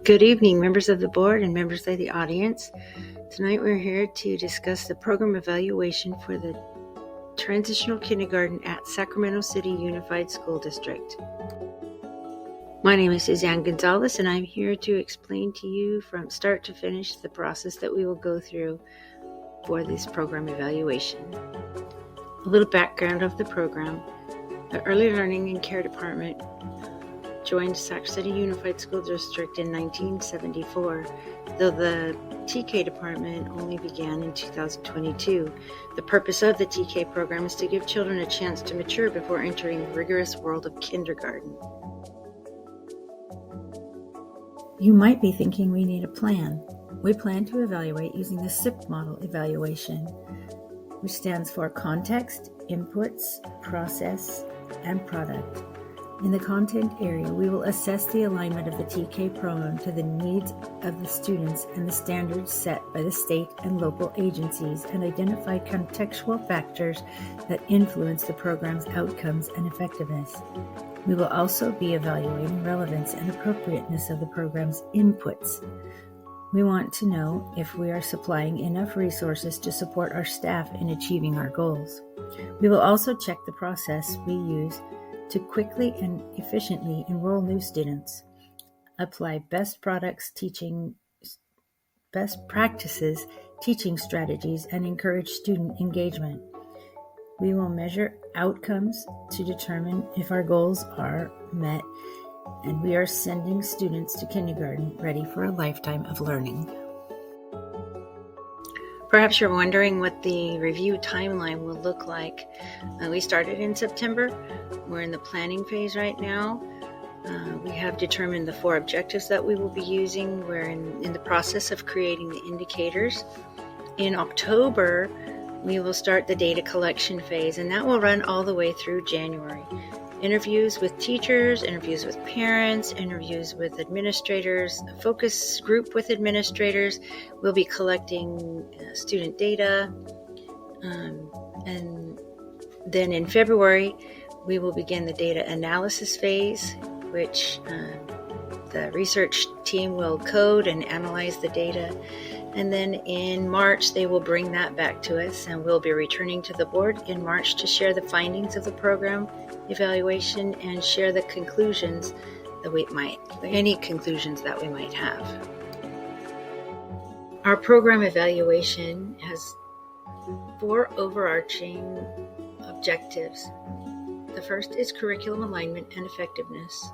Good evening, members of the board and members of the audience. Tonight we're here to discuss the program evaluation for the transitional kindergarten at Sacramento City Unified School District. My name is Suzanne Gonzalez, and I'm here to explain to you from start to finish the process that we will go through for this program evaluation. A little background of the program. The Early Learning and Care Department joined Sac City Unified School District in 1974, though the TK department only began in 2022. The purpose of the TK program is to give children a chance to mature before entering the rigorous world of kindergarten. You might be thinking we need a plan. We plan to evaluate using the SIP model evaluation, which stands for Context, Inputs, Process, and Product. In the content area, we will assess the alignment of the TK program to the needs of the students and the standards set by the state and local agencies and identify contextual factors that influence the program's outcomes and effectiveness. We will also be evaluating relevance and appropriateness of the program's inputs. We want to know if we are supplying enough resources to support our staff in achieving our goals. We will also check the process we use to quickly and efficiently enroll new students, apply best practices, teaching strategies, and encourage student engagement. We will measure outcomes to determine if our goals are met, and we are sending students to kindergarten ready for a lifetime of learning. Perhaps you're wondering what the review timeline will look like. We started in September. We're in the planning phase right now. We have determined the 4 objectives that we will be using. We're in the process of creating the indicators. In October, we will start the data collection phase, and that will run all the way through January. Interviews with teachers, interviews with parents, interviews with administrators, a focus group with administrators. We'll be collecting student data. And then in February, we will begin the data analysis phase, which the research team will code and analyze the data. And then in March, they will bring that back to us, and we'll be returning to the board in March to share the findings of the program evaluation and share the conclusions that any conclusions that we might have. Our program evaluation has 4 overarching objectives. The first is curriculum alignment and effectiveness.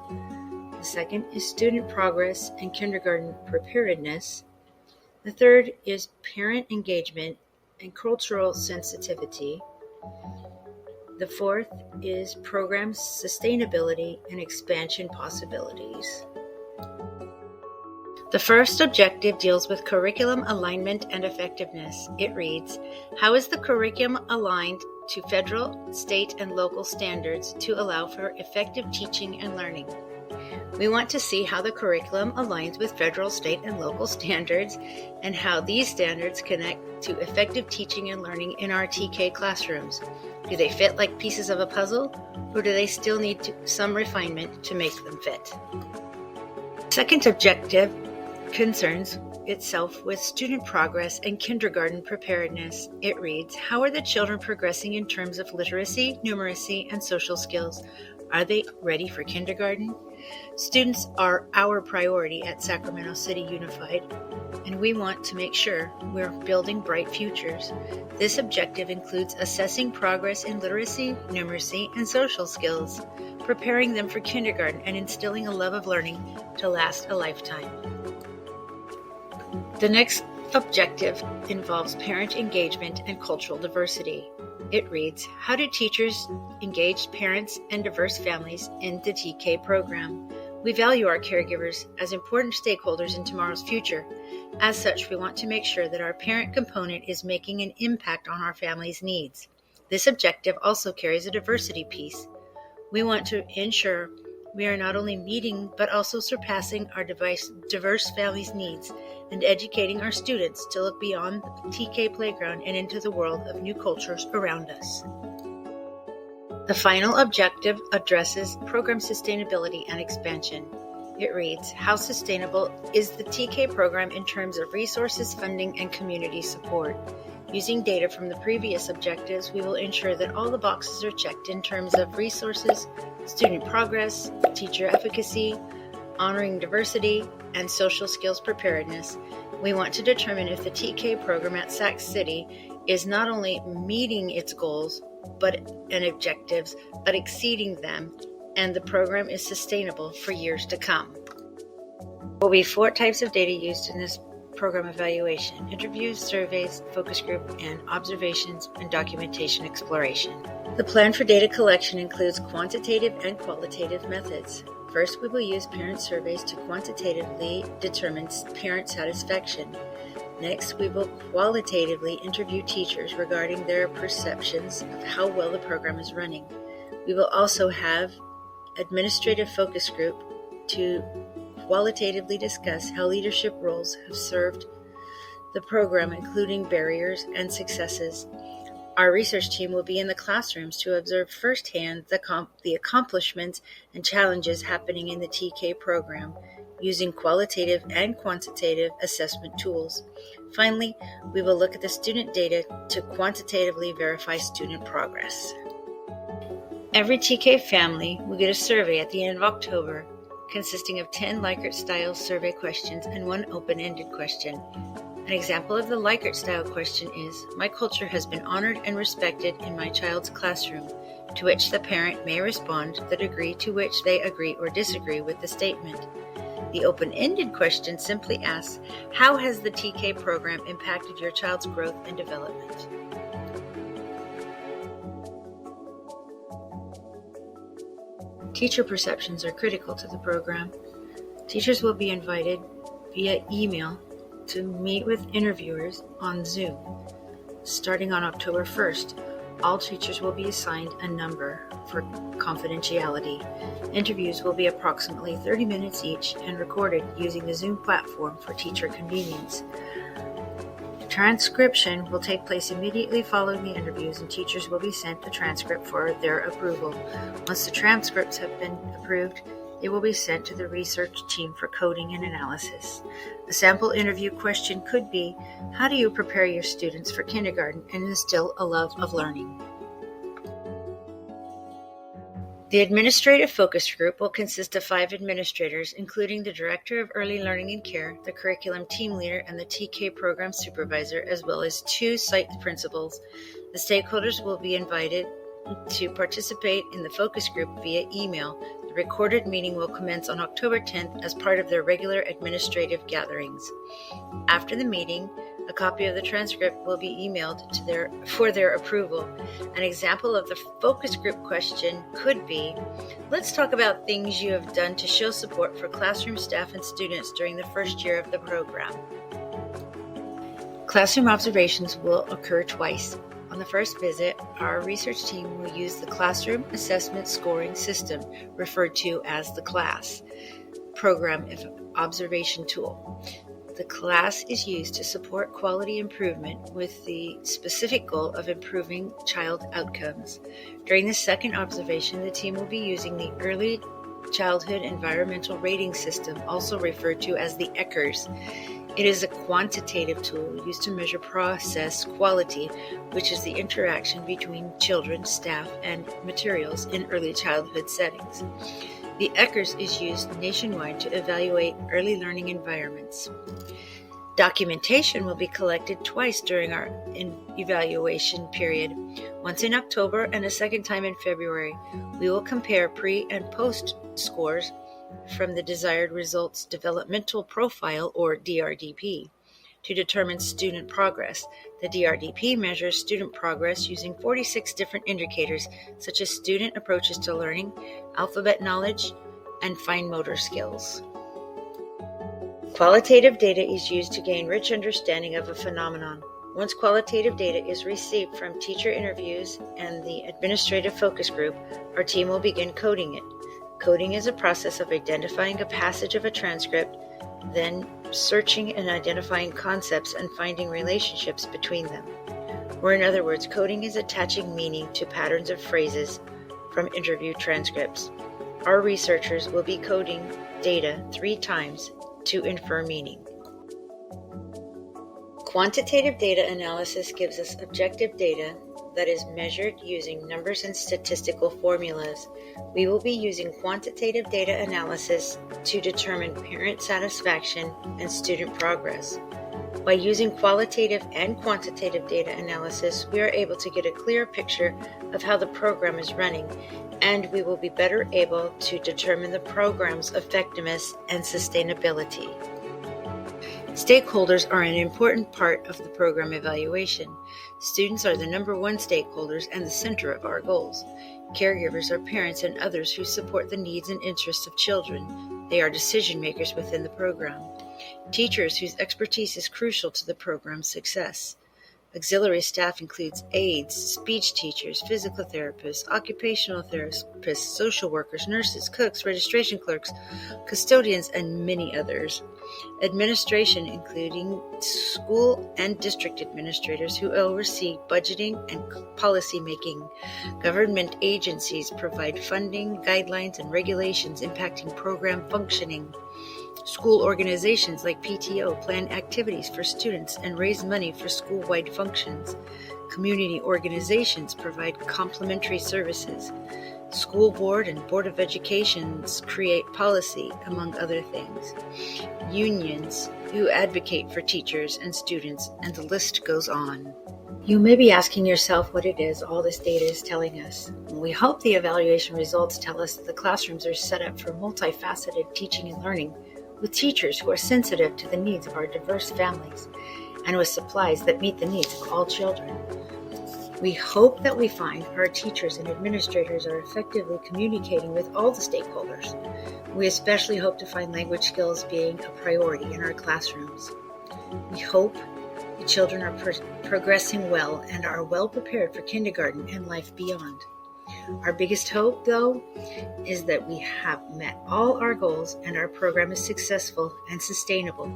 The second is student progress and kindergarten preparedness. The third is parent engagement and cultural sensitivity. The fourth is program sustainability and expansion possibilities. The first objective deals with curriculum alignment and effectiveness. It reads, how is the curriculum aligned to federal, state, and local standards to allow for effective teaching and learning? We want to see how the curriculum aligns with federal, state, and local standards and how these standards connect to effective teaching and learning in our TK classrooms. Do they fit like pieces of a puzzle, or do they still need some refinement to make them fit? Second objective concerns itself with student progress and kindergarten preparedness. It reads, how are the children progressing in terms of literacy, numeracy, and social skills? Are they ready for kindergarten? Students are our priority at Sacramento City Unified, and we want to make sure we're building bright futures. This objective includes assessing progress in literacy, numeracy, and social skills, preparing them for kindergarten, and instilling a love of learning to last a lifetime. The next objective involves parent engagement and cultural diversity. It reads, how do teachers engage parents and diverse families in the TK program? We value our caregivers as important stakeholders in tomorrow's future. As such, we want to make sure that our parent component is making an impact on our family's needs. This objective also carries a diversity piece. We want to ensure we are not only meeting but also surpassing our diverse families' needs and educating our students to look beyond the TK playground and into the world of new cultures around us. The final objective addresses program sustainability and expansion. It reads, how sustainable is the TK program in terms of resources, funding, and community support? Using data from the previous objectives, we will ensure that all the boxes are checked in terms of resources, student progress, teacher efficacy, honoring diversity, and social skills preparedness. We want to determine if the TK program at Sac City is not only meeting its goals and objectives, but exceeding them, and the program is sustainable for years to come. There will be 4 types of data used in this program evaluation: interviews, surveys, focus group, and observations and documentation exploration. The plan for data collection includes quantitative and qualitative methods. First, we will use parent surveys to quantitatively determine parent satisfaction. Next, we will qualitatively interview teachers regarding their perceptions of how well the program is running. We will also have administrative focus group to qualitatively discuss how leadership roles have served the program, including barriers and successes. Our research team will be in the classrooms to observe firsthand the accomplishments and challenges happening in the TK program, using qualitative and quantitative assessment tools. Finally, we will look at the student data to quantitatively verify student progress. Every TK family will get a survey at the end of October, consisting of 10 Likert-style survey questions and 1 open-ended question. An example of the Likert-style question is, my culture has been honored and respected in my child's classroom, to which the parent may respond the degree to which they agree or disagree with the statement. The open-ended question simply asks, how has the TK program impacted your child's growth and development? Teacher perceptions are critical to the program. Teachers will be invited via email to meet with interviewers on Zoom. Starting on October 1st, all teachers will be assigned a number for confidentiality. Interviews will be approximately 30 minutes each and recorded using the Zoom platform for teacher convenience. Transcription will take place immediately following the interviews, and teachers will be sent the transcript for their approval. Once the transcripts have been approved, they will be sent to the research team for coding and analysis. A sample interview question could be, how do you prepare your students for kindergarten and instill a love of learning? The administrative focus group will consist of 5 administrators, including the Director of Early Learning and Care, the curriculum team leader, and the TK program supervisor, as well as 2 site principals. The stakeholders will be invited to participate in the focus group via email. The recorded meeting will commence on October 10th as part of their regular administrative gatherings. After the meeting, a copy of the transcript will be emailed for their approval. An example of the focus group question could be, let's talk about things you have done to show support for classroom staff and students during the first year of the program. Classroom observations will occur twice. On the first visit, our research team will use the Classroom Assessment Scoring System, referred to as the CLASS, program observation tool. The CLASS is used to support quality improvement with the specific goal of improving child outcomes. During the second observation, the team will be using the Early Childhood Environmental Rating System, also referred to as the ECHRS. It is a quantitative tool used to measure process quality, which is the interaction between children, staff, and materials in early childhood settings. The ECHRS is used nationwide to evaluate early learning environments. Documentation will be collected twice during our evaluation period, once in October and a second time in February. We will compare pre- and post scores from the desired results developmental profile, or DRDP, to determine student progress. The DRDP measures student progress using 46 different indicators, such as student approaches to learning, alphabet knowledge, and fine motor skills. Qualitative data is used to gain rich understanding of a phenomenon. Once qualitative data is received from teacher interviews and the administrative focus group, our team will begin coding it. Coding is a process of identifying a passage of a transcript, then searching and identifying concepts and finding relationships between them. Or in other words, coding is attaching meaning to patterns of phrases from interview transcripts. Our researchers will be coding data 3 times to infer meaning. Quantitative data analysis gives us objective data that is measured using numbers and statistical formulas. We will be using quantitative data analysis to determine parent satisfaction and student progress. By using qualitative and quantitative data analysis, we are able to get a clear picture of how the program is running, and we will be better able to determine the program's effectiveness and sustainability. Stakeholders are an important part of the program evaluation. Students are the number one stakeholders and the center of our goals. Caregivers are parents and others who support the needs and interests of children. They are decision makers within the program. Teachers whose expertise is crucial to the program's success. Auxiliary staff includes aides, speech teachers, physical therapists, occupational therapists, social workers, nurses, cooks, registration clerks, custodians, and many others. Administration, including school and district administrators who oversee budgeting and policy making. Government agencies provide funding, guidelines, and regulations impacting program functioning. School organizations like PTO plan activities for students and raise money for school-wide functions. Community organizations provide complementary services. School board and board of educations create policy, among other things. Unions who advocate for teachers and students, and the list goes on. You may be asking yourself what it is all this data is telling us. We hope the evaluation results tell us that the classrooms are set up for multifaceted teaching and learning, with teachers who are sensitive to the needs of our diverse families, and with supplies that meet the needs of all children. We hope that we find our teachers and administrators are effectively communicating with all the stakeholders. We especially hope to find language skills being a priority in our classrooms. We hope the children are progressing well and are well prepared for kindergarten and life beyond. Our biggest hope, though, is that we have met all our goals and our program is successful and sustainable.